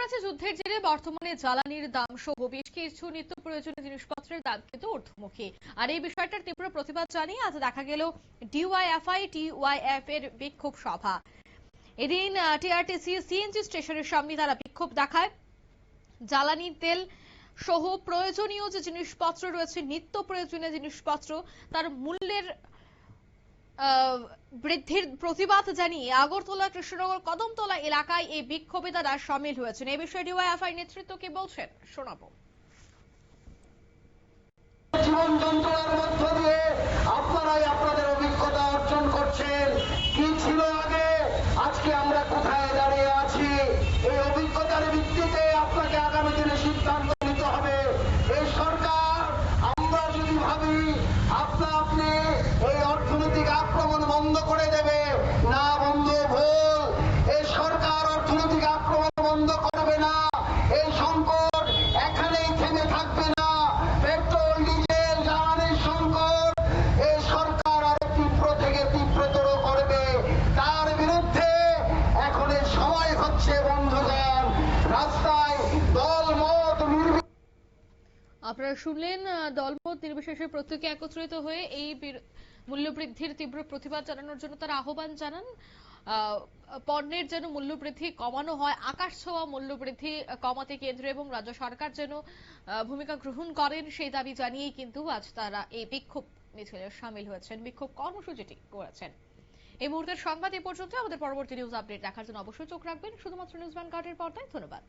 মাঝে যুদ্ধের জেরে বর্তমানে জ্বালানির দাম সহ বেশ কিছু নিত্য প্রয়োজনীয় জিনিসপত্রের দাম কিন্তু ঊর্ধ্বমুখী। আর এই বিষয়টার তীব্র প্রতিবাদ জানিয়ে আজ দেখা গেল ডিওয়াইএফআই টিওয়াইএফ এর বিক্ষোভ সভা। এদিন টিআরটিসি সিএনজি স্টেশনের সামনে তারা বিক্ষোভ দেখায়। জ্বালানি তেল সহ প্রয়োজনীয় যে জিনিসপত্র রয়েছে, নিত্য প্রয়োজনীয় জিনিসপত্র, তার মূল্যের বৃদ্ধির প্রতিবাদ জানিয়ে আগরতলা, কৃষ্ণনগর, কদমতলা এলাকায় এই বিক্ষোভে তারা সামিল হয়েছেন। এই বিষয়ে ডিওয়াইএফআই নেতৃত্ব কি বলছেন শোনাবো। জীবন যন্ত্রণার মধ্য দিয়ে আপনারাই আপনাদের অভিজ্ঞতা অর্জন করছেন। কি ছিল আগে, আজকে আমরা কোথায় দাঁড়িয়ে আছি, এই অভিজ্ঞতার ভিত্তিতে আপনাকে আগামী দিনে সিদ্ধান্ত নিতে হবে। এই সরকার, আমরা যদি ভাবি আপনি এই অর্থনৈতিক আক্রমণ বন্ধ করে দেবে, না বন্ধু, ভুল। এই সরকার অর্থনৈতিক আক্রমণ বন্ধ করবে না। এই সংকট এখানেই থেমে থাকবে না। পেট্রোল, ডিজেল, জ্বালানির সংকট এই সরকার আরো তীব্র থেকে তীব্রতর করবে। তার বিরুদ্ধে এখন এই সময় হচ্ছে বন্ধুগণ, রাস্তায় দলমত আপনারা শুনলেন, দলমত নির্বিশেষে প্রত্যেকে একত্রিত হয়ে এই মূল্যবৃদ্ধির তীব্র প্রতিবাদ জানানোর জন্য তারা আহ্বান জানান। পণ্যের যেন মূল্যবৃদ্ধি কমানো হয়, আকাশ ছোঁয়া মূল্যবৃদ্ধি কমাতে কেন্দ্র এবং রাজ্য সরকার যেন ভূমিকা গ্রহণ করেন, সেই দাবি জানিয়েই কিন্তু আজ তারা এই বিক্ষোভ মিছিলে সামিল হয়েছেন, বিক্ষোভ কর্মসূচিটি করেছেন। এই মুহূর্তের সংবাদ এ পর্যন্ত। আমাদের পরবর্তী নিউজ আপডেট দেখার জন্য অবশ্যই চোখ রাখবেন শুধুমাত্র নিউজ ভ্যানগার্ডের পর্দায়। ধন্যবাদ।